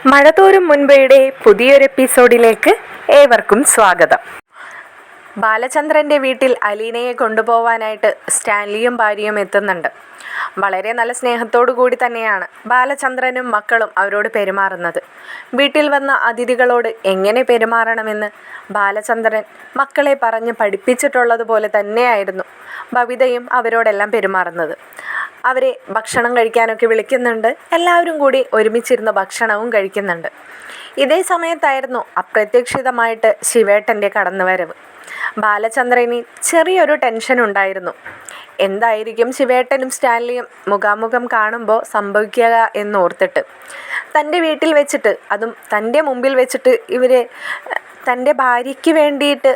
മഴതോരും മുൻപയുടെ പുതിയൊരു എപ്പിസോഡിലേക്ക് ഏവർക്കും സ്വാഗതം. ബാലചന്ദ്രൻ്റെ വീട്ടിൽ അലീനയെ കൊണ്ടുപോവാനായിട്ട് സ്റ്റാൻലിയും ഭാര്യയും എത്തുന്നുണ്ട്. വളരെ നല്ല സ്നേഹത്തോടു കൂടി തന്നെയാണ് ബാലചന്ദ്രനും മക്കളും അവരോട് പെരുമാറുന്നത്. വീട്ടിൽ വന്ന അതിഥികളോട് എങ്ങനെ പെരുമാറണമെന്ന് ബാലചന്ദ്രൻ മക്കളെ പറഞ്ഞ് പഠിപ്പിച്ചിട്ടുള്ളതുപോലെ തന്നെയായിരുന്നു ബബിതയും അവരോടെല്ലാം പെരുമാറുന്നത്. അവരെ ഭക്ഷണം കഴിക്കാനൊക്കെ വിളിക്കുന്നുണ്ട്. എല്ലാവരും കൂടി ഒരുമിച്ചിരുന്ന് ഭക്ഷണവും കഴിക്കുന്നുണ്ട്. ഇതേ സമയത്തായിരുന്നു അപ്രതീക്ഷിതമായിട്ട് ശിവേട്ടൻ്റെ കടന്നുവരവ്. ബാലചന്ദ്രന് ചെറിയൊരു ടെൻഷൻ ഉണ്ടായിരുന്നു. എന്തായിരിക്കും ശിവേട്ടനും സ്റ്റാൻലിയും മുഖാമുഖം കാണുമ്പോൾ സംഭവിക്കുക എന്നോർത്തിട്ട്. തൻ്റെ വീട്ടിൽ വെച്ചിട്ട്, അതും തൻ്റെ മുമ്പിൽ വെച്ചിട്ട് ഇവർ തൻ്റെ ഭാര്യയ്ക്ക് വേണ്ടിയിട്ട്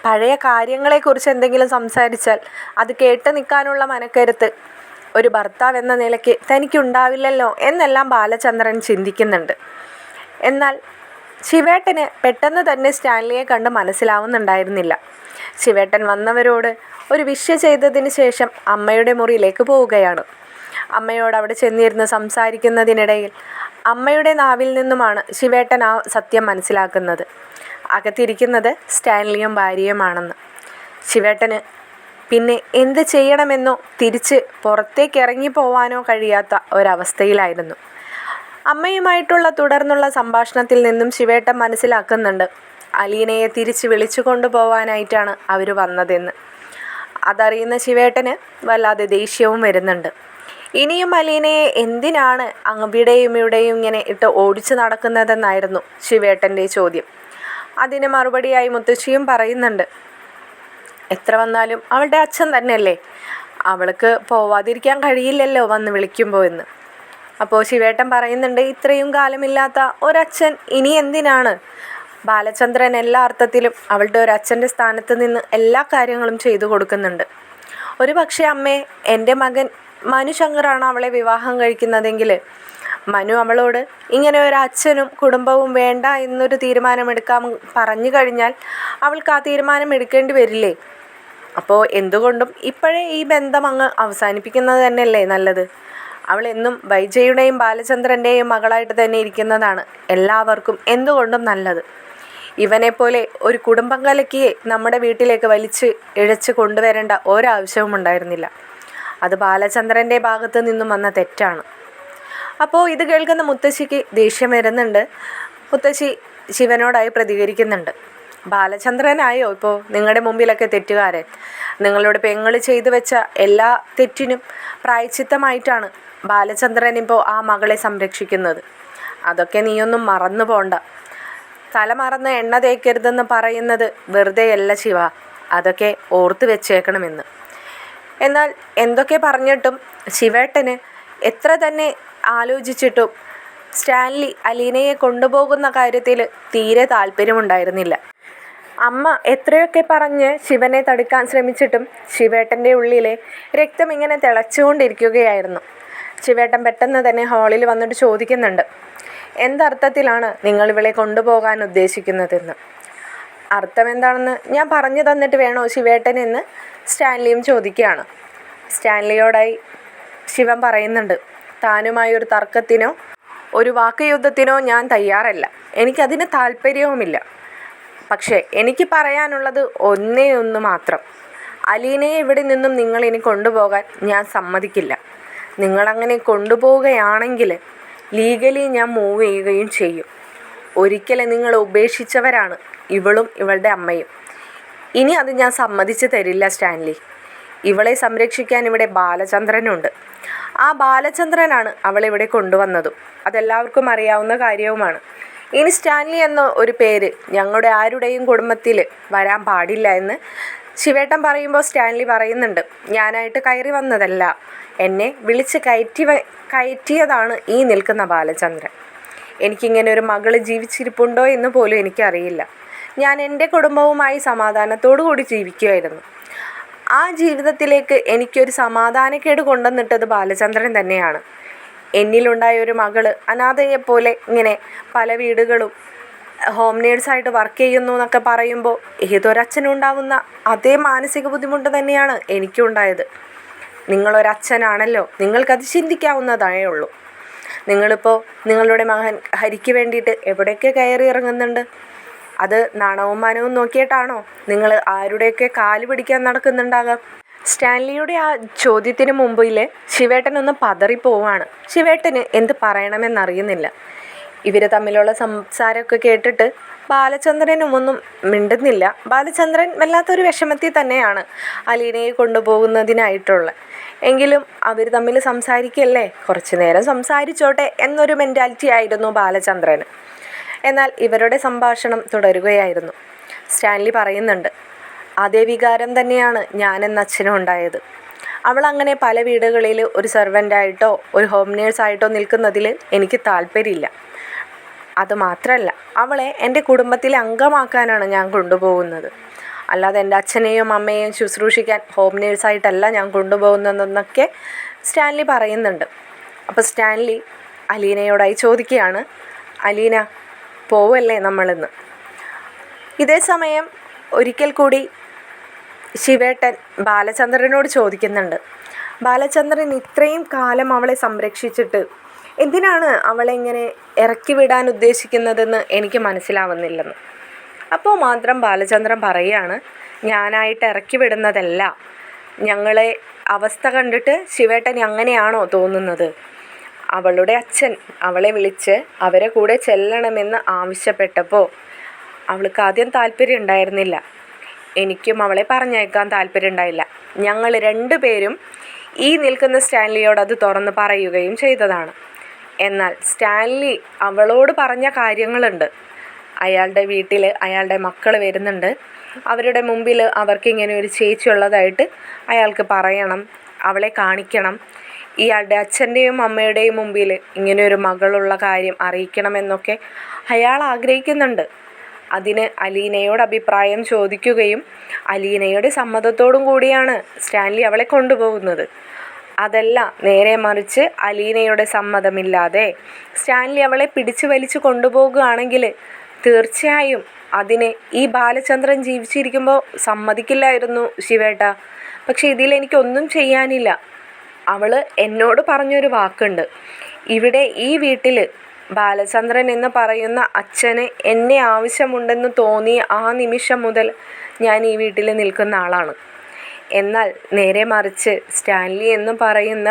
പഴയ കാര്യങ്ങളെക്കുറിച്ച് എന്തെങ്കിലും സംസാരിച്ചാൽ അത് കേട്ട് നിൽക്കാനുള്ള മനക്കരുത്ത് ഒരു ഭർത്താവ് എന്ന നിലയ്ക്ക് തനിക്കുണ്ടാവില്ലല്ലോ എന്നെല്ലാം ബാലചന്ദ്രൻ ചിന്തിക്കുന്നുണ്ട്. എന്നാൽ ശിവേട്ടന് പെട്ടെന്ന് തന്നെ സ്റ്റാൻലിയെ കണ്ട് മനസ്സിലാവുന്നുണ്ടായിരുന്നില്ല. ശിവേട്ടൻ വന്നവരോട് ഒരു വിഷ് ചെയ്തതിന് ശേഷം അമ്മയുടെ മുറിയിലേക്ക് പോവുകയാണ്. അമ്മയോട് അവിടെ ചെന്നിരുന്ന് സംസാരിക്കുന്നതിനിടയിൽ അമ്മയുടെ നാവിൽ നിന്നുമാണ് ശിവേട്ടൻ ആ സത്യം മനസ്സിലാക്കുന്നത്. അകത്തിരിക്കുന്നത് സ്റ്റാൻലിയും ഭാര്യയുമാണെന്ന്. ശിവേട്ടന് പിന്നെ എന്ത് ചെയ്യണമെന്നോ തിരിച്ച് പുറത്തേക്ക് ഇറങ്ങിപ്പോവാനോ കഴിയാത്ത ഒരവസ്ഥയിലായിരുന്നു. അമ്മയുമായിട്ടുള്ള തുടർന്നുള്ള സംഭാഷണത്തിൽ നിന്നും ശിവേട്ടൻ മനസ്സിലാക്കുന്നുണ്ട് അലീനയെ തിരിച്ച് വിളിച്ചു കൊണ്ടുപോവാനായിട്ടാണ് അവർ വന്നതെന്ന്. അതറിയുന്ന ശിവേട്ടന് വല്ലാതെ ദേഷ്യവും വരുന്നുണ്ട്. ഇനിയും അലീനയെ എന്തിനാണ് അവിടെയും ഇവിടെയും ഇങ്ങനെ ഇട്ട് ഓടിച്ചു നടക്കുന്നതെന്നായിരുന്നു ശിവേട്ടൻ്റെ ചോദ്യം. അതിന് മറുപടിയായി മുത്തശ്ശിയും പറയുന്നുണ്ട്, എത്ര വന്നാലും അവളുടെ അച്ഛൻ തന്നെയല്ലേ, അവൾക്ക് പോവാതിരിക്കാൻ കഴിയില്ലല്ലോ വന്ന് വിളിക്കുമ്പോൾ എന്ന്. അപ്പോൾ ശിവേട്ടൻ പറയുന്നുണ്ട്, ഇത്രയും കാലമില്ലാത്ത ഒരച്ഛൻ ഇനി എന്തിനാണ്? ബാലചന്ദ്രൻ എല്ലാ അർത്ഥത്തിലും അവളുടെ ഒരു അച്ഛൻ്റെ സ്ഥാനത്ത് നിന്ന് എല്ലാ കാര്യങ്ങളും ചെയ്തു കൊടുക്കുന്നുണ്ട്. ഒരു പക്ഷേ അമ്മേ, എൻ്റെ മകൻ മനു ശങ്കറാണ് അവളെ വിവാഹം കഴിക്കുന്നതെങ്കിൽ മനു അവളോട് ഇങ്ങനെ ഒരു അച്ഛനും കുടുംബവും വേണ്ട എന്നൊരു തീരുമാനമെടുക്കാൻ പറഞ്ഞു കഴിഞ്ഞാൽ അവൾക്ക് ആ തീരുമാനം എടുക്കേണ്ടി വരില്ലേ? അപ്പോൾ എന്തുകൊണ്ടും ഇപ്പോഴേ ഈ ബന്ധം അങ്ങ് അവസാനിപ്പിക്കുന്നത് തന്നെയല്ലേ നല്ലത്. അവൾ എന്നും വൈജയുടെയും ബാലചന്ദ്രൻ്റെയും മകളായിട്ട് തന്നെ ഇരിക്കുന്നതാണ് എല്ലാവർക്കും എന്തുകൊണ്ടും നല്ലത്. ഇവനെപ്പോലെ ഒരു കുടുംബം കലക്കിയെ നമ്മുടെ വീട്ടിലേക്ക് വലിച്ച് ഇഴച്ച് കൊണ്ടുവരേണ്ട ഒരാവശ്യവും ഉണ്ടായിരുന്നില്ല. അത് ബാലചന്ദ്രൻ്റെ ഭാഗത്ത് നിന്നും വന്ന തെറ്റാണ്. അപ്പോൾ ഇത് കേൾക്കുന്ന മുത്തശ്ശിക്ക് ദേഷ്യം വരുന്നുണ്ട്. മുത്തശ്ശി ശിവനോടായി പ്രതികരിക്കുന്നുണ്ട്, ബാലചന്ദ്രനായോ ഇപ്പോൾ നിങ്ങളുടെ മുമ്പിലൊക്കെ തെറ്റുകാരൻ? നിങ്ങളുടെ പെങ്ങൾ ചെയ്തു വെച്ച എല്ലാ തെറ്റിനും പ്രായശ്ചിത്തമായിട്ടാണ് ബാലചന്ദ്രൻ ഇപ്പോൾ ആ മകളെ സംരക്ഷിക്കുന്നത്. അതൊക്കെ നീയൊന്നും മറന്നു പോണ്ട. തല മറന്ന് എണ്ണ തേക്കരുതെന്ന് പറയുന്നത് വെറുതെയല്ല ശിവ, അതൊക്കെ ഓർത്ത് വെച്ചേക്കണമെന്ന്. എന്നാൽ എന്തൊക്കെ പറഞ്ഞിട്ടും ശിവേട്ടന് എത്ര തന്നെ ആലോചിച്ചിട്ടും സ്റ്റാൻലി അലീനയെ കൊണ്ടുപോകുന്ന കാര്യത്തിൽ തീരെ താല്പര്യമുണ്ടായിരുന്നില്ല. അമ്മ എത്രയൊക്കെ പറഞ്ഞ് ശിവനെ തടുക്കാൻ ശ്രമിച്ചിട്ടും ശിവേട്ടൻ്റെ ഉള്ളിലെ രക്തം ഇങ്ങനെ തിളച്ചുകൊണ്ടിരിക്കുകയായിരുന്നു. ശിവേട്ടൻ പെട്ടെന്ന് തന്നെ ഹാളിൽ വന്നിട്ട് ചോദിക്കുന്നുണ്ട്, എന്തർത്ഥത്തിലാണ് നിങ്ങൾ ഇവളെ കൊണ്ടുപോകാൻ ഉദ്ദേശിക്കുന്നതെന്ന്? അർത്ഥം എന്താണെന്ന് ഞാൻ പറഞ്ഞു തന്നിട്ട് വേണോ ശിവേട്ടനെന്ന് സ്റ്റാൻലിയും ചോദിക്കുകയാണ്. സ്റ്റാൻലിയോടായി ശിവൻ പറയുന്നുണ്ട്, താനുമായി ഒരു തർക്കത്തിനോ ഒരു വാക്കുയുദ്ധത്തിനോ ഞാൻ തയ്യാറല്ല, എനിക്കതിന് താല്പര്യവുമില്ല. പക്ഷേ എനിക്ക് പറയാനുള്ളത് ഒന്നേ ഒന്ന് മാത്രം, അലീനയെ ഇവിടെ നിന്നും നിങ്ങൾ ഇനി കൊണ്ടുപോകാൻ ഞാൻ സമ്മതിക്കില്ല. നിങ്ങളങ്ങനെ കൊണ്ടുപോവുകയാണെങ്കിൽ ലീഗലി ഞാൻ മൂവ് ചെയ്യുകയും ചെയ്യും. ഒരിക്കലും നിങ്ങൾ ഉപേക്ഷിച്ചവരാണ് ഇവളും ഇവളുടെ അമ്മയും. ഇനി അത് ഞാൻ സമ്മതിച്ചു തരില്ല സ്റ്റാൻലി. ഇവളെ സംരക്ഷിക്കാൻ ഇവിടെ ബാലചന്ദ്രനുണ്ട്. ആ ബാലചന്ദ്രനാണ് അവളിവിടെ കൊണ്ടുവന്നതും. അതെല്ലാവർക്കും അറിയാവുന്ന കാര്യവുമാണ്. ഇനി സ്റ്റാൻലി എന്ന ഒരു പേര് ഞങ്ങളുടെ ആരുടെയും കുടുംബത്തിൽ വരാൻ പാടില്ല എന്ന് ശിവേട്ടൻ പറയുമ്പോൾ സ്റ്റാൻലി പറയുന്നുണ്ട്, ഞാനായിട്ട് കയറി വന്നതല്ല, എന്നെ വിളിച്ച് കയറ്റിയതാണ് ഈ നിൽക്കുന്ന ബാലചന്ദ്രൻ. എനിക്കിങ്ങനെ ഒരു മകൾ ജീവിച്ചിരിപ്പുണ്ടോ എന്ന് പോലും എനിക്കറിയില്ല. ഞാൻ എൻ്റെ കുടുംബവുമായി സമാധാനത്തോടു കൂടി ജീവിക്കുമായിരുന്നു. ആ ജീവിതത്തിലേക്ക് എനിക്കൊരു സമാധാനക്കേട് കൊണ്ടുവന്നിട്ടത് ബാലചന്ദ്രൻ തന്നെയാണ്. എന്നിലുണ്ടായ ഒരു മകള് അനാഥയെപ്പോലെ ഇങ്ങനെ പല വീടുകളും ഹോം നേഴ്സായിട്ട് വർക്ക് ചെയ്യുന്നു എന്നൊക്കെ പറയുമ്പോൾ ഏതൊരച്ഛനുണ്ടാവുന്ന അതേ മാനസിക ബുദ്ധിമുട്ട് തന്നെയാണ് എനിക്കും ഉണ്ടായത്. നിങ്ങളൊരച്ഛനാണല്ലോ, നിങ്ങൾക്കത് ചിന്തിക്കാവുന്നതേ ഉള്ളൂ. നിങ്ങളിപ്പോൾ നിങ്ങളുടെ മകൻ ഹരിക്ക് വേണ്ടിയിട്ട് എവിടെയൊക്കെ കയറി ഇറങ്ങുന്നുണ്ട്? അത് നാണവും മാനവും നോക്കിയിട്ടാണോ നിങ്ങൾ ആരുടെയൊക്കെ കാല് പിടിക്കാൻ നടക്കുന്നുണ്ടാകാം? സ്റ്റാൻലിയുടെ ആ ചോദ്യത്തിന് മുമ്പിൽ ശിവേട്ടനൊന്ന് പതറിപ്പോവാണ്. ശിവേട്ടന് എന്ത് പറയണമെന്നറിയുന്നില്ല. ഇവർ തമ്മിലുള്ള സംസാരമൊക്കെ കേട്ടിട്ട് ബാലചന്ദ്രനും ഒന്നും മിണ്ടുന്നില്ല. ബാലചന്ദ്രൻ വല്ലാത്തൊരു വിഷമത്തിൽ തന്നെയാണ് അലീനയെ കൊണ്ടുപോകുന്നതിനായിട്ടുള്ള. എങ്കിലും അവർ തമ്മിൽ സംസാരിക്കല്ലേ, കുറച്ചു നേരം സംസാരിച്ചോട്ടെ എന്നൊരു മെൻറ്റാലിറ്റി ആയിരുന്നു ബാലചന്ദ്രന്. എന്നാൽ ഇവരുടെ സംഭാഷണം തുടരുകയായിരുന്നു. സ്റ്റാൻലി പറയുന്നുണ്ട്, അതേ വികാരം തന്നെയാണ് ഞാനെന്ന അച്ഛനും ഉണ്ടായത്. അവൾ അങ്ങനെ പല വീടുകളിൽ ഒരു സെർവൻ്റായിട്ടോ ഒരു ഹോം നേഴ്സായിട്ടോ നിൽക്കുന്നതിൽ എനിക്ക് താല്പര്യമില്ല. അതുമാത്രമല്ല, അവളെ എൻ്റെ കുടുംബത്തിലെ അംഗമാക്കാനാണ് ഞാൻ കൊണ്ടുപോകുന്നത്. അല്ലാതെ എൻ്റെ അച്ഛനെയും അമ്മയെയും ശുശ്രൂഷിക്കാൻ ഹോം നേഴ്സായിട്ടല്ല ഞാൻ കൊണ്ടുപോകുന്നതെന്നൊക്കെ സ്റ്റാൻലി പറയുന്നുണ്ട്. അപ്പോൾ സ്റ്റാൻലി അലീനയോടായി ചോദിക്കുകയാണ്, അലീന പോവല്ലേ നമ്മളിന്ന്? ഇതേ സമയം ഒരിക്കൽ കൂടി ശിവേട്ടൻ ബാലചന്ദ്രനോട് ചോദിക്കുന്നുണ്ട്, ബാലചന്ദ്രൻ ഇത്രയും കാലം അവളെ സംരക്ഷിച്ചിട്ട് എന്തിനാണ് അവളെ ഇങ്ങനെ ഇറക്കി വിടാൻ ഉദ്ദേശിക്കുന്നതെന്ന് എനിക്ക് മനസ്സിലാവുന്നില്ലെന്ന്. അപ്പോൾ മാത്രം ബാലചന്ദ്രൻ പറയുകയാണ്, ഞാനായിട്ട് ഇറക്കി വിടുന്നതല്ല. ഞങ്ങളെ അവസ്ഥ കണ്ടിട്ട് ശിവേട്ടൻ അങ്ങനെയാണോ തോന്നുന്നത്? അവളുടെ അച്ഛൻ അവളെ വിളിച്ച് അവരെ കൂടെ ചെല്ലണമെന്ന് ആവശ്യപ്പെട്ടപ്പോൾ അവൾക്ക് ആദ്യം താല്പര്യം ഉണ്ടായിരുന്നില്ല. എനിക്കും അവളെ പറഞ്ഞയക്കാൻ താല്പര്യം ഉണ്ടായില്ല. ഞങ്ങൾ രണ്ടുപേരും ഈ നിൽക്കുന്ന സ്റ്റാൻലിയോട് അത് തുറന്ന് പറയുകയും ചെയ്തതാണ്. എന്നാൽ സ്റ്റാൻലി അവളോട് പറഞ്ഞ കാര്യങ്ങളുണ്ട്. അയാളുടെ വീട്ടിൽ അയാളുടെ മക്കൾ വരുന്നുണ്ട്, അവരുടെ മുമ്പിൽ അവർക്ക് ഇങ്ങനെ ഒരു ചേച്ചി ഉള്ളതായിട്ട് അയാൾക്ക് പറയണം, അവളെ കാണിക്കണം, ഇയാളുടെ അച്ഛൻ്റെയും അമ്മയുടെയും മുമ്പിൽ ഇങ്ങനെ ഒരു മകളുള്ള കാര്യം അറിയിക്കണമെന്നൊക്കെ അയാൾ ആഗ്രഹിക്കുന്നുണ്ട്. അതിന് അലീനയോട് അഭിപ്രായം ചോദിക്കുകയും അലീനയുടെ സമ്മതത്തോടും കൂടിയാണ് സ്റ്റാൻലി അവളെ കൊണ്ടുപോകുന്നത്. അതല്ല, നേരെ മറിച്ച് അലീനയുടെ സമ്മതമില്ലാതെ സ്റ്റാൻലി അവളെ പിടിച്ചു വലിച്ചു കൊണ്ടുപോകുകയാണെങ്കിൽ തീർച്ചയായും അതിനെ ഈ ബാലചന്ദ്രൻ ജീവിച്ചിരിക്കുമ്പോൾ സമ്മതിക്കില്ലായിരുന്നു ശിവേട്ട. പക്ഷെ ഇതിലെനിക്കൊന്നും ചെയ്യാനില്ല. അവൾ എന്നോട് പറഞ്ഞൊരു വാക്കുണ്ട്, ഇവിടെ ഈ വീട്ടിൽ ബാലചന്ദ്രൻ എന്ന് പറയുന്ന അച്ഛന് എന്നെ ആവശ്യമുണ്ടെന്ന് തോന്നിയ ആ നിമിഷം മുതൽ ഞാൻ ഈ വീട്ടിൽ നിൽക്കുന്ന ആളാണ്. എന്നാൽ നേരെ മറിച്ച് സ്റ്റാൻലി എന്ന് പറയുന്ന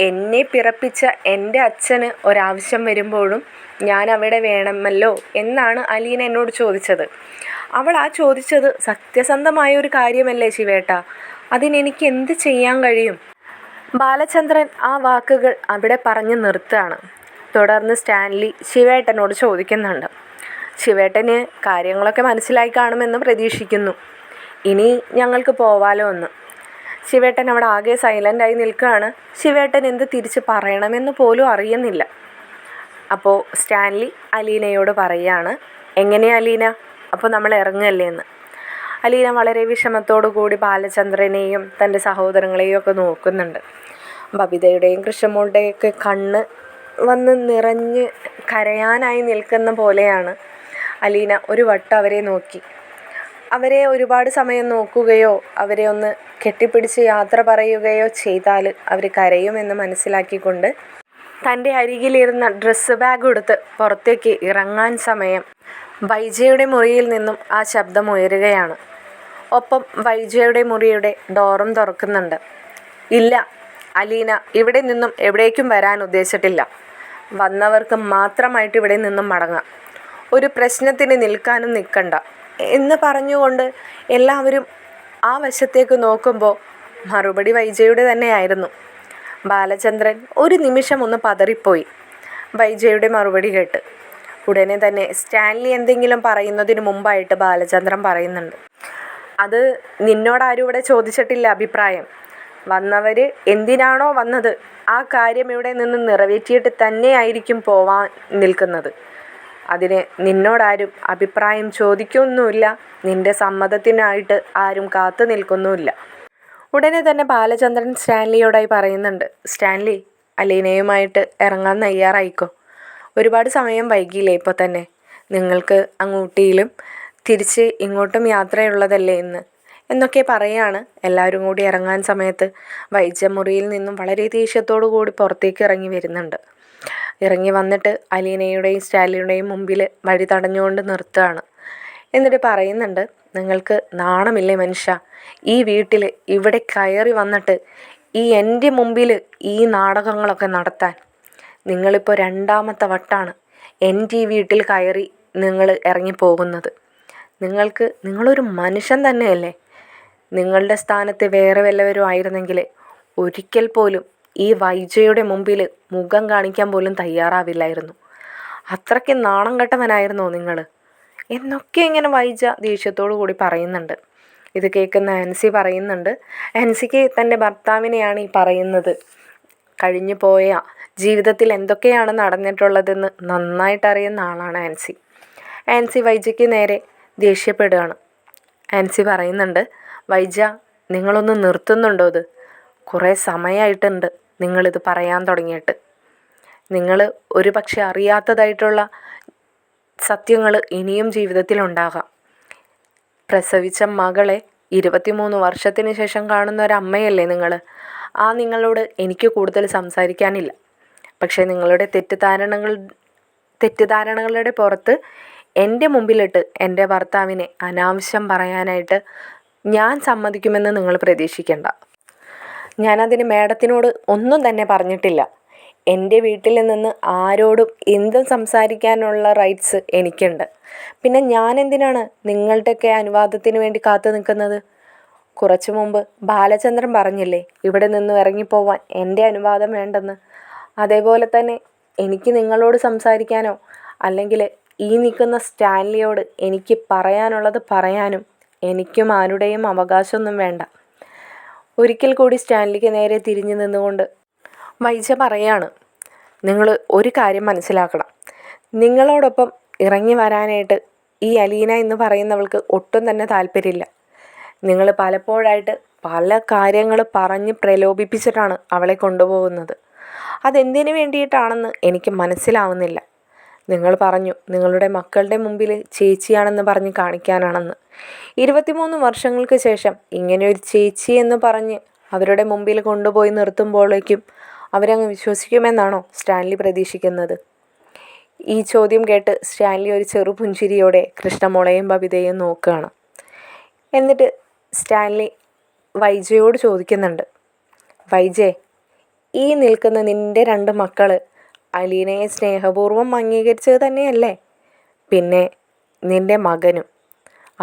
എന്നെ പിറപ്പിച്ച എൻ്റെ അച്ഛന് ഒരാവശ്യം വരുമ്പോഴും ഞാൻ അവിടെ വേണമല്ലോ എന്നാണ് അലീന എന്നോട് ചോദിച്ചത്. അവൾ ആ ചോദിച്ചത് സത്യസന്ധമായ ഒരു കാര്യമല്ലേ ശിവേട്ട? അതിനെനിക്ക് എന്ത് ചെയ്യാൻ കഴിയും? ബാലചന്ദ്രൻ ആ വാക്കുകൾ അവിടെ പറഞ്ഞു നിർത്തുകയാണ്. തുടർന്ന് സ്റ്റാൻലി ശിവേട്ടനോട് ചോദിക്കുന്നുണ്ട്, ശിവേട്ടന് കാര്യങ്ങളൊക്കെ മനസ്സിലായി കാണുമെന്ന് പ്രതീക്ഷിക്കുന്നു, ഇനി ഞങ്ങൾക്ക് പോവാലോ എന്ന്. ശിവേട്ടൻ അവിടെ ആകെ സൈലൻ്റായി നിൽക്കുകയാണ്. ശിവേട്ടൻ എന്ത് തിരിച്ച് പറയണമെന്ന് പോലും അറിയുന്നില്ല. അപ്പോൾ സ്റ്റാൻലി അലീനയോട് പറയുകയാണ്, എങ്ങനെയാ അലീന, അപ്പോൾ നമ്മൾ ഇറങ്ങല്ലേ എന്ന്. അലീന വളരെ വിഷമത്തോടു കൂടി ബാലചന്ദ്രനെയും തൻ്റെ സഹോദരങ്ങളെയും ഒക്കെ നോക്കുന്നുണ്ട്. ബബിതയുടെയും കൃഷ്ണമോളുടെയൊക്കെ കണ്ണ് വന്ന് നിറഞ്ഞ് കരയാനായി നിൽക്കുന്ന പോലെയാണ് അലീന ഒരു വട്ടം അവരെ നോക്കി. അവരെ ഒരുപാട് സമയം നോക്കുകയോ അവരെ ഒന്ന് കെട്ടിപ്പിടിച്ച് യാത്ര പറയുകയോ ചെയ്താൽ അവർ കരയുമെന്ന് മനസ്സിലാക്കിക്കൊണ്ട് തൻ്റെ അരികിലിരുന്ന ഡ്രസ്സ് ബാഗ് എടുത്ത് പുറത്തേക്ക് ഇറങ്ങാൻ സമയം വൈജയുടെ മുറിയിൽ നിന്നും ആ ശബ്ദം ഉയരുകയാണ്. ഒപ്പം വൈജയുടെ മുറിയുടെ ഡോറും തുറക്കുന്നുണ്ട്. ഇല്ല, അലീന ഇവിടെ നിന്നും എവിടേക്കും വരാൻ ഉദ്ദേശിച്ചിട്ടില്ല. വന്നവർക്ക് മാത്രമായിട്ട് ഇവിടെ നിന്നും മടങ്ങാം. ഒരു പ്രശ്നത്തിന് നിൽക്കാനും നിൽക്കണ്ട എന്ന് പറഞ്ഞുകൊണ്ട് എല്ലാവരും ആ വശത്തേക്ക് നോക്കുമ്പോൾ മറുപടി വൈജയുടെ തന്നെയായിരുന്നു. ബാലചന്ദ്രൻ ഒരു നിമിഷം ഒന്ന് പതറിപ്പോയി വൈജയുടെ മറുപടി കേട്ട്. ഉടനെ തന്നെ സ്റ്റാൻലി എന്തെങ്കിലും പറയുന്നതിന് മുമ്പായിട്ട് ബാലചന്ദ്രൻ പറയുന്നുണ്ട്, അത് നിന്നോടാരും ഇവിടെ ചോദിച്ചിട്ടില്ല അഭിപ്രായം. വന്നവർ എന്തിനാണോ വന്നത് ആ കാര്യം ഇവിടെ നിന്ന് നിറവേറ്റിയിട്ട് തന്നെയായിരിക്കും പോവാൻ നിൽക്കുന്നത്. അതിന് നിന്നോടാരും അഭിപ്രായം ചോദിക്കൊന്നുമില്ല, നിൻ്റെ സമ്മതത്തിനായിട്ട് ആരും കാത്തു നിൽക്കുന്നുമില്ല. ഉടനെ തന്നെ ബാലചന്ദ്രൻ സ്റ്റാൻലിയോടായി പറയുന്നുണ്ട്, സ്റ്റാൻലി അലീനയുമായിട്ട് ഇറങ്ങാൻ തയ്യാറായിക്കോ, ഒരുപാട് സമയം വൈകിയില്ലേ ഇപ്പോൾ തന്നെ, നിങ്ങൾക്ക് അങ്ങൂട്ടിയിലും തിരിച്ച് ഇങ്ങോട്ടും യാത്രയുള്ളതല്ലേ എന്നൊക്കെ പറയാണ്. എല്ലാവരും കൂടി ഇറങ്ങാൻ സമയത്ത് വൈജ മുറിയിൽ നിന്നും വളരെ ദേഷ്യത്തോടു കൂടി പുറത്തേക്ക് ഇറങ്ങി വരുന്നുണ്ട്. ഇറങ്ങി വന്നിട്ട് അലീനയുടെയും സ്റ്റാലിയുടെയും മുമ്പിൽ വഴി തടഞ്ഞുകൊണ്ട് നിർത്തുകയാണ്. എന്നിട്ട് പറയുന്നുണ്ട്, നിങ്ങൾക്ക് നാണമില്ലേ മനുഷ്യ, ഈ വീട്ടിൽ ഇവിടെ കയറി വന്നിട്ട് എൻ്റെ മുമ്പിൽ ഈ നാടകങ്ങളൊക്കെ നടത്താൻ? നിങ്ങളിപ്പോൾ രണ്ടാമത്തെ വട്ടാണ് എൻ്റെ ഈ വീട്ടിൽ കയറി നിങ്ങൾ ഇറങ്ങിപ്പോകുന്നത്. നിങ്ങളൊരു മനുഷ്യൻ തന്നെയല്ലേ? നിങ്ങളുടെ സ്ഥാനത്ത് വേറെ വല്ലവരും ആയിരുന്നെങ്കിൽ ഒരിക്കൽ പോലും ഈ വൈജയുടെ മുമ്പിൽ മുഖം കാണിക്കാൻ പോലും തയ്യാറാവില്ലായിരുന്നു. അത്രയ്ക്ക് നാണം കെട്ടവനായിരുന്നോ നിങ്ങൾ എന്നൊക്കെ ഇങ്ങനെ വൈജ ദേഷ്യത്തോടു കൂടി പറയുന്നുണ്ട്. ഇത് കേൾക്കുന്ന ആൻസി പറയുന്നുണ്ട്, ആൻസിക്ക് തൻ്റെ ഭർത്താവിനെയാണ് ഈ പറയുന്നത്. കഴിഞ്ഞു പോയ ജീവിതത്തിൽ എന്തൊക്കെയാണ് നടന്നിട്ടുള്ളതെന്ന് നന്നായിട്ട് അറിയുന്ന ആളാണ് ആൻസി. ആൻസി വൈജയ്ക്ക് നേരെ ദേഷ്യപ്പെടുകയാണ്. ആൻസി പറയുന്നുണ്ട്, വൈജ നിങ്ങളൊന്ന് നിർത്തുന്നുണ്ടോ? ഇത് കുറേ സമയമായിട്ടുണ്ട് നിങ്ങളിത് പറയാൻ തുടങ്ങിയിട്ട്. നിങ്ങൾ ഒരു പക്ഷെ അറിയാത്തതായിട്ടുള്ള സത്യങ്ങൾ ഇനിയും ജീവിതത്തിലുണ്ടാകാം. പ്രസവിച്ച മകളെ 23 വർഷത്തിന് ശേഷം കാണുന്ന ഒരമ്മയല്ലേ നിങ്ങൾ. നിങ്ങളോട് എനിക്ക് കൂടുതൽ സംസാരിക്കാനില്ല. പക്ഷേ നിങ്ങളുടെ തെറ്റിദ്ധാരണകളുടെ പുറത്ത് എൻ്റെ മുമ്പിലിട്ട് എൻ്റെ ഭർത്താവിനെ അനാവശ്യം പറയാനായിട്ട് ഞാൻ സമ്മതിക്കുമെന്ന് നിങ്ങൾ പ്രതീക്ഷിക്കേണ്ട. ഞാനതിന് മേഡത്തിനോട് ഒന്നും തന്നെ പറഞ്ഞിട്ടില്ല. എൻ്റെ വീട്ടിൽ നിന്ന് ആരോടും എന്തും സംസാരിക്കാനുള്ള റൈറ്റ്സ് എനിക്കുണ്ട്. പിന്നെ ഞാൻ എന്തിനാണ് നിങ്ങളുടെയൊക്കെ അനുവാദത്തിന് വേണ്ടി കാത്തു നിൽക്കുന്നത്? കുറച്ചു മുമ്പ് ബാലചന്ദ്രൻ പറഞ്ഞില്ലേ ഇവിടെ നിന്ന് ഇറങ്ങിപ്പോവാൻ എൻ്റെ അനുവാദം വേണ്ടെന്ന്. അതേപോലെ തന്നെ എനിക്ക് നിങ്ങളോട് സംസാരിക്കാനോ അല്ലെങ്കിൽ ഈ നിൽക്കുന്ന സ്റ്റാൻലിയോട് എനിക്ക് പറയാനുള്ളത് പറയാനും എനിക്കും ആരുടെയും അവകാശമൊന്നും വേണ്ട. ഒരിക്കൽ കൂടി സ്റ്റാൻലിക്ക് നേരെ തിരിഞ്ഞു നിന്നുകൊണ്ട് വൈജ പറയാണ്, നിങ്ങൾ ഒരു കാര്യം മനസ്സിലാക്കണം. നിങ്ങളോടൊപ്പം ഇറങ്ങി വരാനായിട്ട് ഈ അലീന എന്ന് പറയുന്നവൾക്ക് ഒട്ടും തന്നെ താല്പര്യമില്ല. നിങ്ങൾ പലപ്പോഴായിട്ട് പല കാര്യങ്ങൾ പറഞ്ഞ് പ്രലോഭിപ്പിച്ചിട്ടാണ് അവളെ കൊണ്ടുപോകുന്നത്. അതെന്തിനു വേണ്ടിയിട്ടാണെന്ന് എനിക്ക് മനസ്സിലാവുന്നില്ല. നിങ്ങൾ പറഞ്ഞു നിങ്ങളുടെ മക്കളുടെ മുമ്പിൽ ചേച്ചിയാണെന്ന് പറഞ്ഞ് കാണിക്കാനാണെന്ന്. 23 വർഷങ്ങൾക്ക് ശേഷം ഇങ്ങനെയൊരു ചേച്ചി എന്ന് പറഞ്ഞ് അവരുടെ മുമ്പിൽ കൊണ്ടുപോയി നിർത്തുമ്പോഴേക്കും അവരങ്ങ് വിശ്വസിക്കുമെന്നാണോ സ്റ്റാൻലി പ്രതീക്ഷിക്കുന്നത്? ഈ ചോദ്യം കേട്ട് സ്റ്റാൻലി ഒരു ചെറു പുഞ്ചിരിയോടെ കൃഷ്ണമോളെയും ബബിതയെയും നോക്കുകയാണ്. എന്നിട്ട് സ്റ്റാൻലി വൈജയോട് ചോദിക്കുന്നുണ്ട്, വൈജേ, ഈ നിൽക്കുന്ന നിൻ്റെ 2 മക്കൾ അലീനയെ സ്നേഹപൂർവ്വം അംഗീകരിച്ചത് തന്നെയല്ലേ? പിന്നെ നിൻ്റെ മകനും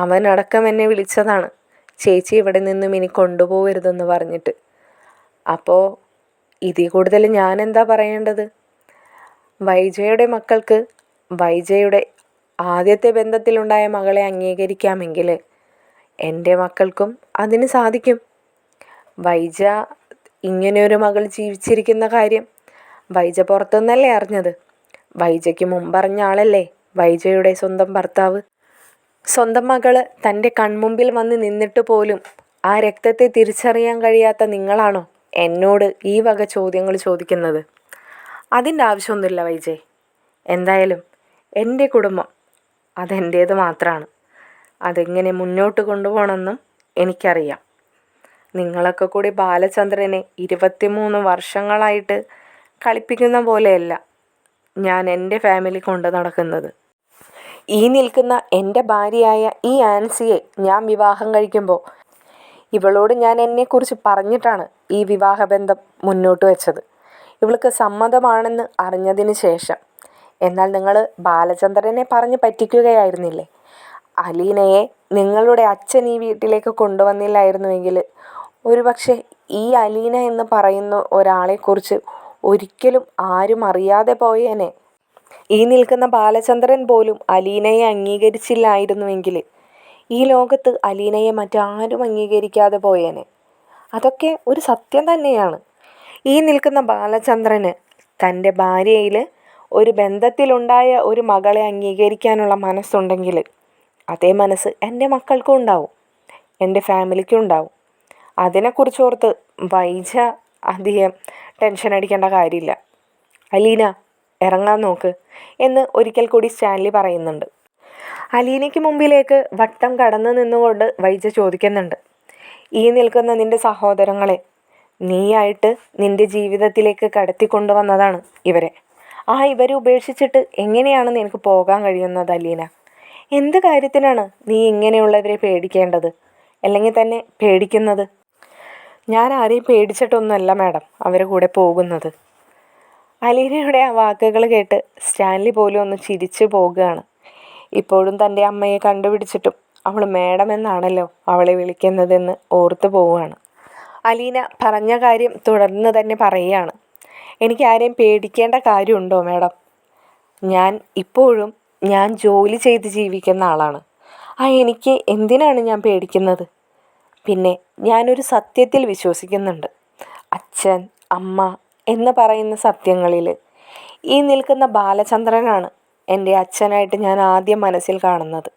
അവനടക്കം എന്നെ വിളിച്ചതാണ് ചേച്ചി ഇവിടെ നിന്നും ഇനി കൊണ്ടുപോകരുതെന്ന് പറഞ്ഞിട്ട്. അപ്പോൾ ഇതിൽ കൂടുതൽ ഞാൻ എന്താ പറയേണ്ടത്? വൈജയുടെ മക്കൾക്ക് വൈജയുടെ ആദ്യത്തെ ബന്ധത്തിലുണ്ടായ മകളെ അംഗീകരിക്കാമെങ്കിൽ എൻ്റെ മക്കൾക്കും അതിന് സാധിക്കും. വൈജ ഇങ്ങനെയൊരു മകൾ ജീവിച്ചിരിക്കുന്ന കാര്യം വൈജ പുറത്തുനിന്നല്ലേ അറിഞ്ഞത്? വൈജയ്ക്ക് മുമ്പറിഞ്ഞ ആളല്ലേ വൈജയുടെ സ്വന്തം ഭർത്താവ്. സ്വന്തം മകൾ തൻ്റെ കൺമുമ്പിൽ വന്ന് നിന്നിട്ട് പോലും ആ രക്തത്തെ തിരിച്ചറിയാൻ കഴിയാത്ത നിങ്ങളാണോ എന്നോട് ഈ വക ചോദ്യങ്ങൾ ചോദിക്കുന്നത്? അതിൻ്റെ ആവശ്യമൊന്നുമില്ല വൈജയ്. എന്തായാലും എൻ്റെ കുടുംബം അതെൻ്റേത് മാത്രമാണ്. അതെങ്ങനെ മുന്നോട്ട് കൊണ്ടുപോകണമെന്നും എനിക്കറിയാം. നിങ്ങളൊക്കെ കൂടി ബാലചന്ദ്രനെ 23 വർഷങ്ങളായിട്ട് കളിപ്പിക്കുന്ന പോലെയല്ല ഞാൻ എൻ്റെ ഫാമിലി കൊണ്ട് നടക്കുന്നത്. ഈ നിൽക്കുന്ന എൻ്റെ ഭാര്യയായ ഈ ആൻസിയെ ഞാൻ വിവാഹം കഴിക്കുമ്പോൾ ഇവളോട് ഞാൻ എന്നെക്കുറിച്ച് പറഞ്ഞിട്ടാണ് ഈ വിവാഹബന്ധം മുന്നോട്ട് വെച്ചത്, ഇവൾക്ക് സമ്മതമാണെന്ന് അറിഞ്ഞതിന് ശേഷം. എന്നാൽ നിങ്ങൾ ബാലചന്ദ്രനെ പറഞ്ഞ് പറ്റിക്കുകയായിരുന്നില്ലേ? അലീനയെ നിങ്ങളുടെ അച്ഛൻ ഈ വീട്ടിലേക്ക് കൊണ്ടുവന്നില്ലായിരുന്നുവെങ്കിൽ ഒരുപക്ഷെ ഈ അലീന എന്ന് പറയുന്ന ഒരാളെക്കുറിച്ച് ഒരിക്കലും ആരും അറിയാതെ പോയേനെ. ഈ നിൽക്കുന്ന ബാലചന്ദ്രൻ പോലും അലീനയെ അംഗീകരിച്ചില്ലായിരുന്നുവെങ്കിൽ ഈ ലോകത്ത് അലീനയെ മറ്റാരും അംഗീകരിക്കാതെ പോയേനെ. അതൊക്കെ ഒരു സത്യം തന്നെയാണ്. ഈ നിൽക്കുന്ന ബാലചന്ദ്രന് തൻ്റെ ഭാര്യയിൽ ഒരു ബന്ധത്തിലുണ്ടായ ഒരു മകളെ അംഗീകരിക്കാനുള്ള മനസ്സുണ്ടെങ്കിൽ അതേ മനസ്സ് എൻ്റെ മക്കൾക്കും ഉണ്ടാവും, എൻ്റെ ഫാമിലിക്കും ഉണ്ടാവും. അതിനെക്കുറിച്ചോർത്ത് വൈജ അധികം ടെൻഷൻ അടിക്കേണ്ട കാര്യമില്ല. അലീന ഇറങ്ങാൻ നോക്ക് എന്ന് ഒരിക്കൽ കൂടി സ്റ്റാൻലി പറയുന്നുണ്ട്. അലീനയ്ക്ക് മുമ്പിലേക്ക് വട്ടം കടന്നു നിന്നുകൊണ്ട് വൈജ ചോദിക്കുന്നുണ്ട്, ഈ നിൽക്കുന്ന നിൻ്റെ സഹോദരങ്ങളെ നീയായിട്ട് നിൻ്റെ ജീവിതത്തിലേക്ക് കടത്തിക്കൊണ്ടുവന്നതാണ് ഇവരെ. ഇവരെ ഉപേക്ഷിച്ചിട്ട് എങ്ങനെയാണ് നിനക്ക് പോകാൻ കഴിയുന്നത് അലീന? എന്ത് കാര്യത്തിനാണ് നീ ഇങ്ങനെയുള്ളവരെ പേടിക്കേണ്ടത്, അല്ലെങ്കിൽ തന്നെ പേടിക്കുന്നത്? ഞാൻ ആരെയും പേടിച്ചിട്ടൊന്നുമല്ല മാഡം അവരെ കൂടെ പോകുന്നത്. അലീനയുടെ ആ വാക്കുകൾ കേട്ട് സ്റ്റാൻലി പോലും ഒന്ന് ചിരിച്ചു പോകുകയാണ്. ഇപ്പോഴും തൻ്റെ അമ്മയെ കണ്ടുപിടിച്ചിട്ടും അവൾ മാഡം എന്നാണല്ലോ അവളെ വിളിക്കുന്നതെന്ന് ഓർത്തു പോവുകയാണ്. അലീന പറഞ്ഞ കാര്യം തുടർന്ന് തന്നെ പറയുകയാണ്. എനിക്ക് ആരെയും പേടിക്കേണ്ട കാര്യമുണ്ടോ മാഡം? ഞാൻ ജോലി ചെയ്ത് ജീവിക്കുന്ന ആളാണ്. എനിക്ക് എന്തിനാണ് ഞാൻ പേടിക്കുന്നത്? പിന്നെ ഞാനൊരു സത്യത്തിൽ വിശ്വസിക്കുന്നുണ്ട്. അച്ഛൻ, അമ്മ എന്ന് പറയുന്ന സത്യങ്ങളിൽ ഈ നിൽക്കുന്ന ബാലചന്ദ്രനാണ് എൻ്റെ അച്ഛനായിട്ട് ഞാൻ ആദ്യം മനസ്സിൽ കാണുന്നത്.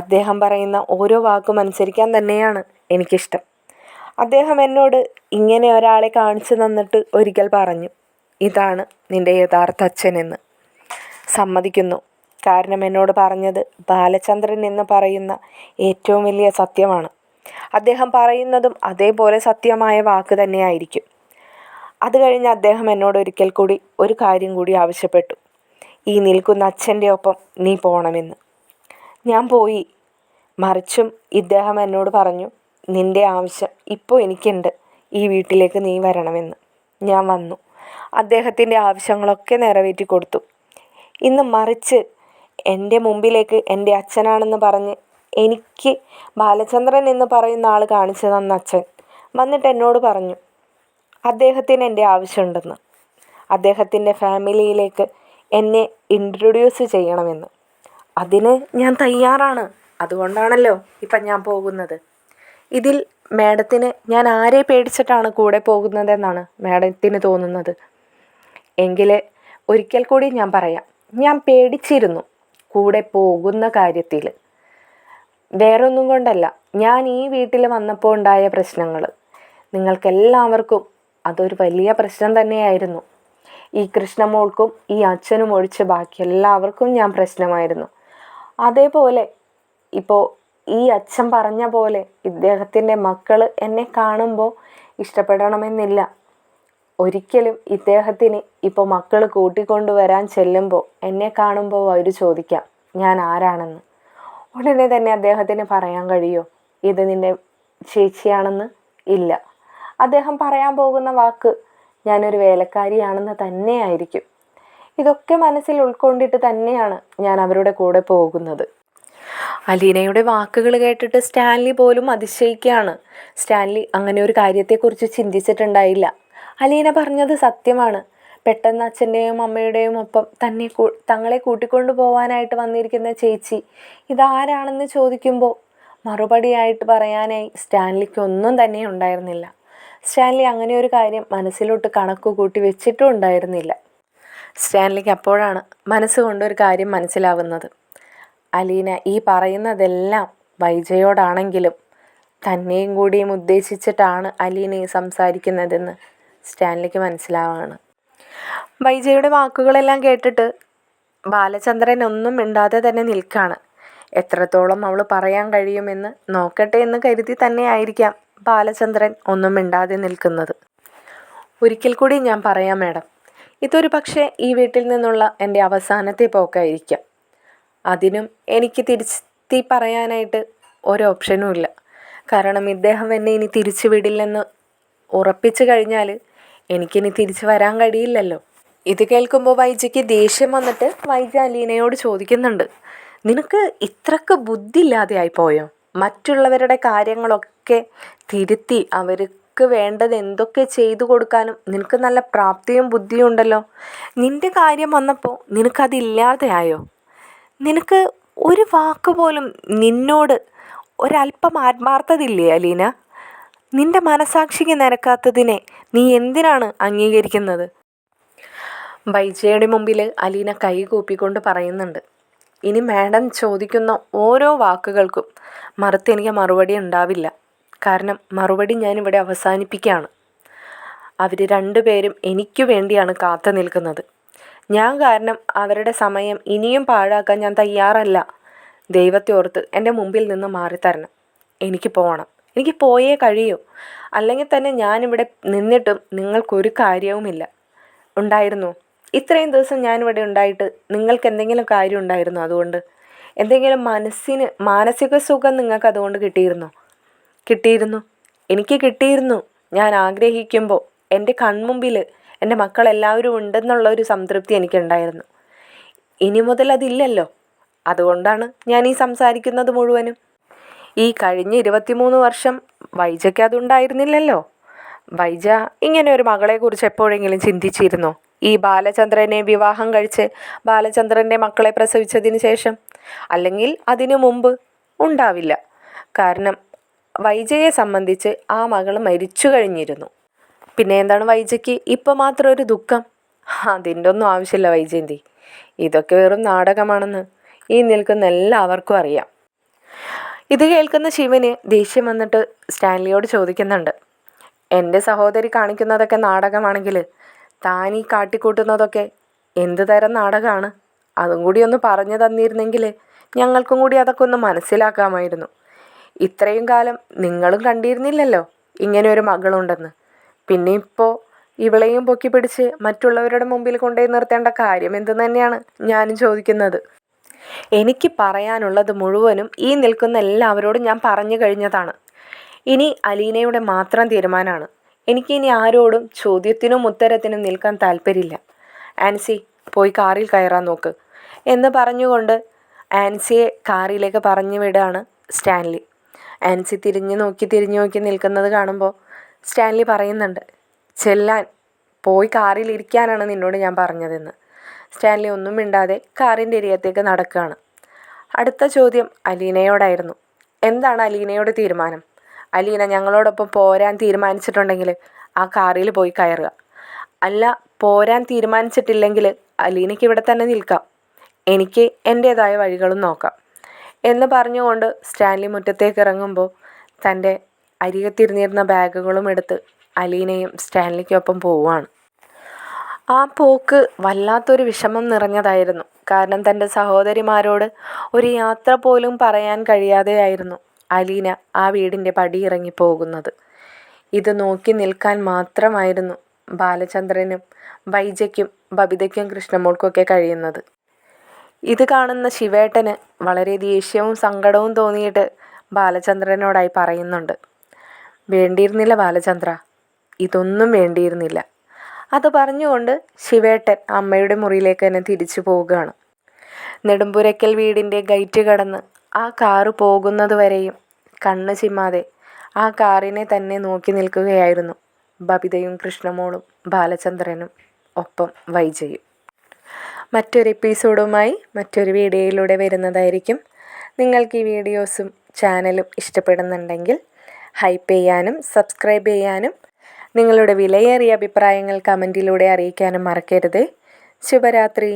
അദ്ദേഹം പറയുന്ന ഓരോ വാക്കും അനുസരിക്കാൻ തന്നെയാണ് എനിക്കിഷ്ടം. അദ്ദേഹം എന്നോട് ഇങ്ങനെ ഒരാളെ കാണിച്ചു തന്നിട്ട് ഒരിക്കൽ പറഞ്ഞു, ഇതാണ് നിൻ്റെ യഥാർത്ഥ അച്ഛനെന്ന്. സമ്മതിക്കുന്നു. കാരണം എന്നോട് പറഞ്ഞത് ബാലചന്ദ്രൻ എന്ന് പറയുന്ന ഏറ്റവും വലിയ സത്യമാണ്. അദ്ദേഹം പറയുന്നതും അതേപോലെ സത്യമായ വാക്ക് തന്നെയായിരിക്കും. അത് കഴിഞ്ഞ് അദ്ദേഹം എന്നോട് ഒരിക്കൽ കൂടി ഒരു കാര്യം കൂടി ആവശ്യപ്പെട്ടു. ഈ നിൽക്കുന്ന അച്ഛൻ്റെ ഒപ്പം നീ പോകണമെന്ന്. ഞാൻ പോയി. മറിച്ചും ഇദ്ദേഹം എന്നോട് പറഞ്ഞു, നിൻ്റെ ആവശ്യം ഇപ്പോൾ എനിക്കുണ്ട്, ഈ വീട്ടിലേക്ക് നീ വരണമെന്ന്. ഞാൻ വന്നു. അദ്ദേഹത്തിൻ്റെ ആവശ്യങ്ങളൊക്കെ നിറവേറ്റി കൊടുത്തു. ഇന്ന് മറിച്ച് എൻ്റെ മുമ്പിലേക്ക് എൻ്റെ അച്ഛനാണെന്ന് പറഞ്ഞ് എനിക്ക് ബാലചന്ദ്രൻ എന്ന് പറയുന്ന ആൾ കാണിച്ചു തന്ന അച്ഛൻ വന്നിട്ട് എന്നോട് പറഞ്ഞു അദ്ദേഹത്തിന് എൻ്റെ ആവശ്യമുണ്ടെന്ന്, അദ്ദേഹത്തിൻ്റെ ഫാമിലിയിലേക്ക് എന്നെ ഇൻട്രൊഡ്യൂസ് ചെയ്യണമെന്ന്. അതിന് ഞാൻ തയ്യാറാണ്. അതുകൊണ്ടാണല്ലോ ഇപ്പം ഞാൻ പോകുന്നത്. ഇതിൽ മാഡത്തിന് ഞാൻ ആരെ പേടിച്ചിട്ടാണ് കൂടെ പോകുന്നതെന്നാണ് മാഡത്തിന് തോന്നുന്നത്? എങ്കിൽ ഒരിക്കൽ കൂടി ഞാൻ പറയാം, ഞാൻ പേടിച്ചിരുന്നു കൂടെ പോകുന്ന കാര്യത്തിൽ. വേറൊന്നും കൊണ്ടല്ല, ഞാൻ ഈ വീട്ടിൽ വന്നപ്പോൾ ഉണ്ടായ പ്രശ്നങ്ങൾ നിങ്ങൾക്കെല്ലാവർക്കും അതൊരു വലിയ പ്രശ്നം തന്നെയായിരുന്നു. ഈ കൃഷ്ണമോൾക്കും ഈ അച്ഛനും ഒഴിച്ച് ബാക്കി എല്ലാവർക്കും ഞാൻ പ്രശ്നമായിരുന്നു. അതേപോലെ ഇപ്പോൾ ഈ അച്ഛൻ പറഞ്ഞ പോലെ ഇദ്ദേഹത്തിൻ്റെ മക്കൾ എന്നെ കാണുമ്പോൾ ഇഷ്ടപ്പെടണമെന്നില്ല. ഒരിക്കലും ഇദ്ദേഹത്തിന് ഇപ്പോൾ മക്കൾ കൂട്ടിക്കൊണ്ടുവരാൻ ചെല്ലുമ്പോൾ എന്നെ കാണുമ്പോൾ അവർ ചോദിക്കാം ഞാൻ ആരാണെന്ന്. ഉടനെ തന്നെ അദ്ദേഹത്തിന് പറയാൻ കഴിയുമോ ഇത് നിൻ്റെ ചേച്ചിയാണെന്ന്? ഇല്ല. അദ്ദേഹം പറയാൻ പോകുന്ന വാക്ക് ഞാനൊരു വേലക്കാരിയാണെന്ന് തന്നെയായിരിക്കും. ഇതൊക്കെ മനസ്സിൽ ഉൾക്കൊണ്ടിട്ട് തന്നെയാണ് ഞാൻ അവരുടെ കൂടെ പോകുന്നത്. അലീനയുടെ വാക്കുകൾ കേട്ടിട്ട് സ്റ്റാൻലി പോലും അതിശയിക്കുകയാണ്. സ്റ്റാൻലി അങ്ങനെ ഒരു കാര്യത്തെക്കുറിച്ച് ചിന്തിച്ചിട്ടുണ്ടായില്ല. അലീന പറഞ്ഞത് സത്യമാണ്. പെട്ടെന്ന് അച്ഛൻ്റെയും അമ്മയുടെയും ഒപ്പം തങ്ങളെ കൂട്ടിക്കൊണ്ടു പോകാനായിട്ട് വന്നിരിക്കുന്ന ചേച്ചി ഇതാരാണെന്ന് ചോദിക്കുമ്പോൾ മറുപടിയായിട്ട് പറയാനായി സ്റ്റാൻലിക്ക് ഒന്നും തന്നെ ഉണ്ടായിരുന്നില്ല. സ്റ്റാൻലി അങ്ങനെ ഒരു കാര്യം മനസ്സിലോട്ട് കണക്ക് കൂട്ടി വെച്ചിട്ടും ഉണ്ടായിരുന്നില്ല. സ്റ്റാൻലിക്ക് അപ്പോഴാണ് മനസ്സുകൊണ്ടൊരു കാര്യം മനസ്സിലാവുന്നത്. അലീന ഈ പറയുന്നതെല്ലാം വൈജയോടാണെങ്കിലും തന്നെയും കൂടിയും ഉദ്ദേശിച്ചിട്ടാണ് അലീനയെ സംസാരിക്കുന്നതെന്ന് സ്റ്റാൻലിക്ക് മനസ്സിലാവുകയാണ്. വൈജയുടെ വാക്കുകളെല്ലാം കേട്ടിട്ട് ബാലചന്ദ്രൻ ഒന്നും മിണ്ടാതെ തന്നെ നിൽക്കുകയാണ്. എത്രത്തോളം അവൾ പറയാൻ കഴിയുമെന്ന് നോക്കട്ടെ എന്ന് കരുതി തന്നെയായിരിക്കാം ബാലചന്ദ്രൻ ഒന്നും മിണ്ടാതെ നിൽക്കുന്നത്. ഒരിക്കൽ കൂടി ഞാൻ പറയാം മാഡം, ഇതൊരു പക്ഷേ ഈ വീട്ടിൽ നിന്നുള്ള എൻ്റെ അവസാനത്തെ പോക്കായിരിക്കാം. അതിനും എനിക്ക് തിരിച്ചെത്തി പറയാനായിട്ട് ഒരു ഓപ്ഷനും ഇല്ല. കാരണം ഇദ്ദേഹം എന്നെ ഇനി തിരിച്ചു വിടില്ലെന്ന് ഉറപ്പിച്ചു കഴിഞ്ഞാൽ എനിക്കിനി തിരിച്ചു വരാൻ കഴിയില്ലല്ലോ. ഇത് കേൾക്കുമ്പോൾ വൈജയ്ക്ക് ദേഷ്യം വന്നിട്ട് വൈജ അലീനയോട് ചോദിക്കുന്നുണ്ട്, നിനക്ക് ഇത്രക്ക് ബുദ്ധി ഇല്ലാതെ ആയിപ്പോയോ? മറ്റുള്ളവരുടെ കാര്യങ്ങളൊക്കെ തിരുത്തി അവർക്ക് വേണ്ടത് എന്തൊക്കെ ചെയ്തു കൊടുക്കാനും നിനക്ക് നല്ല പ്രാപ്തിയും ബുദ്ധിയും ഉണ്ടല്ലോ. നിൻ്റെ കാര്യം വന്നപ്പോൾ നിനക്കതില്ലാതെയായോ? നിനക്ക് ഒരു വാക്ക് പോലും നിന്നോട് ഒരല്പം ആത്മാർത്ഥതയില്ലേ അലീന? നിൻ്റെ മനസാക്ഷിക്ക് നിരക്കാത്തതിനെ നീ എന്തിനാണ് അംഗീകരിക്കുന്നത്? വൈജയുടെ മുമ്പിൽ അലീന കൈ കൂപ്പിക്കൊണ്ട് പറയുന്നുണ്ട്, ഇനി മാഡം ചോദിക്കുന്ന ഓരോ വാക്കുകൾക്കും എനിക്ക് മറുപടി ഉണ്ടാവില്ല. കാരണം മറുപടി ഞാനിവിടെ അവസാനിപ്പിക്കുകയാണ്. അവർ രണ്ടുപേരും എനിക്ക് വേണ്ടിയാണ് കാത്തു നിൽക്കുന്നത്. ഞാൻ കാരണം അവരുടെ സമയം ഇനിയും പാഴാക്കാൻ ഞാൻ തയ്യാറല്ല. ദൈവത്തെ ഓർത്ത് എൻ്റെ മുമ്പിൽ നിന്ന് മാറിത്തരണം. എനിക്ക് പോകണം. എനിക്ക് പോയേ കഴിയൂ. അല്ലെങ്കിൽ തന്നെ ഞാനിവിടെ നിന്നിട്ടും നിങ്ങൾക്കൊരു കാര്യവുമില്ല ഉണ്ടായിരുന്നു. ഇത്രയും ദിവസം ഞാനിവിടെ ഉണ്ടായിട്ട് നിങ്ങൾക്ക് എന്തെങ്കിലും കാര്യം ഉണ്ടായിരുന്നോ? അതുകൊണ്ട് എന്തെങ്കിലും മാനസിക സുഖം നിങ്ങൾക്ക് അതുകൊണ്ട് കിട്ടിയിരുന്നു. എനിക്ക് കിട്ടിയിരുന്നു. ഞാൻ ആഗ്രഹിക്കുമ്പോൾ എൻ്റെ കൺമുമ്പിൽ എൻ്റെ മക്കളെല്ലാവരും ഉണ്ടെന്നുള്ള ഒരു സംതൃപ്തി എനിക്കുണ്ടായിരുന്നു. ഇനി മുതൽ അതില്ലല്ലോ. അതുകൊണ്ടാണ് ഞാൻ ഈ സംസാരിക്കുന്നത് മുഴുവനും. ഈ കഴിഞ്ഞ 23 വർഷം വൈജയ്ക്ക് അതുണ്ടായിരുന്നില്ലല്ലോ. വൈജ ഇങ്ങനെ ഒരു മകളെക്കുറിച്ച് എപ്പോഴെങ്കിലും ചിന്തിച്ചിരുന്നോ? ഈ ബാലചന്ദ്രനെ വിവാഹം കഴിച്ച് ബാലചന്ദ്രൻ്റെ മക്കളെ പ്രസവിച്ചതിന് ശേഷം? അല്ലെങ്കിൽ അതിനു മുമ്പ്? ഉണ്ടാവില്ല. കാരണം വൈജയെ സംബന്ധിച്ച് ആ മകൾ മരിച്ചു കഴിഞ്ഞിരുന്നു. പിന്നെ എന്താണ് വൈജയ്ക്ക് ഇപ്പം മാത്രം ഒരു ദുഃഖം? അതിൻ്റെ ഒന്നും ആവശ്യമില്ല വൈജയന്തി. ഇതൊക്കെ വെറും നാടകമാണെന്ന് ഈ നിൽക്കുന്ന എല്ലാവർക്കും അറിയാം. ഇത് കേൾക്കുന്ന ശിവന് ദേഷ്യം വന്നിട്ട് സ്റ്റാൻലിയോട് ചോദിക്കുന്നുണ്ട്, എൻ്റെ സഹോദരി കാണിക്കുന്നതൊക്കെ നാടകമാണെങ്കിൽ താൻ ഈ കാട്ടിക്കൂട്ടുന്നതൊക്കെ എന്ത് തരം നാടകമാണ്? അതും കൂടി ഒന്ന് പറഞ്ഞു തന്നിരുന്നെങ്കിൽ ഞങ്ങൾക്കും കൂടി അതൊക്കെ ഒന്ന് മനസ്സിലാക്കാമായിരുന്നു. ഇത്രയും കാലം നിങ്ങളും കണ്ടിരുന്നില്ലല്ലോ ഇങ്ങനെ ഒരു മകളുണ്ടെന്ന്. പിന്നെ ഇപ്പോൾ ഇവളെയും പൊക്കി പിടിച്ച് മറ്റുള്ളവരുടെ മുമ്പിൽ കൊണ്ടുപോയി നിർത്തേണ്ട കാര്യം എന്തെന്ന് തന്നെയാണ് ഞാനും ചോദിക്കുന്നത്. എനിക്ക് പറയാനുള്ളത് മുഴുവനും ഈ നിൽക്കുന്ന എല്ലാവരോടും ഞാൻ പറഞ്ഞു കഴിഞ്ഞതാണ്. ഇനി അലീനയുടെ മാത്രം തീരുമാനമാണ്. എനിക്കിനി ആരോടും ചോദ്യത്തിനും ഉത്തരത്തിനും നിൽക്കാൻ താല്പര്യമില്ല. ആൻസി പോയി കാറിൽ കയറാൻ നോക്ക് എന്ന് പറഞ്ഞുകൊണ്ട് ആൻസിയെ കാറിലേക്ക് പറഞ്ഞു വിടുകയാണ് സ്റ്റാൻലി. ആൻസി തിരിഞ്ഞു നോക്കി നിൽക്കുന്നത് കാണുമ്പോൾ സ്റ്റാൻലി പറയുന്നുണ്ട്, ചെല്ലാൻ, പോയി കാറിൽ ഇരിക്കാനാണ് നിന്നോട് ഞാൻ പറഞ്ഞതെന്ന്. സ്റ്റാൻലി ഒന്നും മിണ്ടാതെ കാറിൻ്റെ എരിയത്തേക്ക് നടക്കുകയാണ്. അടുത്ത ചോദ്യം അലീനയോടായിരുന്നു. എന്താണ് അലീനയുടെ തീരുമാനം? അലീന ഞങ്ങളോടൊപ്പം പോരാൻ തീരുമാനിച്ചിട്ടുണ്ടെങ്കിൽ ആ കാറിൽ പോയി കയറുക. അല്ല, പോരാൻ തീരുമാനിച്ചിട്ടില്ലെങ്കിൽ അലീനയ്ക്ക് ഇവിടെ തന്നെ നിൽക്കാം. എനിക്ക് എൻ്റേതായ വഴികളും നോക്കാം എന്ന് പറഞ്ഞുകൊണ്ട് സ്റ്റാൻലി മുറ്റത്തേക്ക് ഇറങ്ങുമ്പോൾ തൻ്റെ അരികത്തിരുന്നിരുന്ന ബാഗുകളും എടുത്ത് അലീനയും സ്റ്റാൻലിക്കൊപ്പം പോവുകയാണ്. ആ പോക്ക് വല്ലാത്തൊരു വിഷമം നിറഞ്ഞതായിരുന്നു. കാരണം തൻ്റെ സഹോദരിമാരോട് ഒരു യാത്ര പോലും പറയാൻ കഴിയാതെയായിരുന്നു അലീന ആ വീടിൻ്റെ പടി ഇറങ്ങി പോകുന്നത്. ഇത് നോക്കി നിൽക്കാൻ മാത്രമായിരുന്നു ബാലചന്ദ്രനും വൈജയ്ക്കും ബബിതയ്ക്കും കൃഷ്ണമോൾക്കൊക്കെ കഴിയുന്നത്. ഇത് കാണുന്ന ശിവേട്ടന് വളരെ ദേഷ്യവും സങ്കടവും തോന്നിയിട്ട് ബാലചന്ദ്രനോടായി പറയുന്നുണ്ട്, വേണ്ടിയിരുന്നില്ല ബാലചന്ദ്ര, ഇതൊന്നും വേണ്ടിയിരുന്നില്ല. അത് പറഞ്ഞുകൊണ്ട് ശിവേട്ടൻ അമ്മയുടെ മുറിയിലേക്ക് തന്നെ തിരിച്ചു പോവുകയാണ്. നെടുമ്പുരയ്ക്കൽ വീടിൻ്റെ ഗേറ്റ് കടന്ന് ആ കാറ് പോകുന്നത് വരെയും കണ്ണ് ചിമ്മാതെ ആ കാറിനെ തന്നെ നോക്കി നിൽക്കുകയായിരുന്നു ബബിതയും കൃഷ്ണമോളും ബാലചന്ദ്രനും ഒപ്പം വൈജയും. മറ്റൊരു എപ്പിസോഡുമായി മറ്റൊരു വീഡിയോയിലൂടെ വരുന്നതായിരിക്കും. നിങ്ങൾക്ക് ഈ വീഡിയോസും ചാനലും ഇഷ്ടപ്പെടുന്നുണ്ടെങ്കിൽ ഹൈപ്പ് ചെയ്യാനും സബ്സ്ക്രൈബ് ചെയ്യാനും നിങ്ങളുടെ വിലയേറിയ അഭിപ്രായങ്ങൾ കമൻറ്റിലൂടെ അറിയിക്കാനും മറക്കരുത്. ശുഭരാത്രി.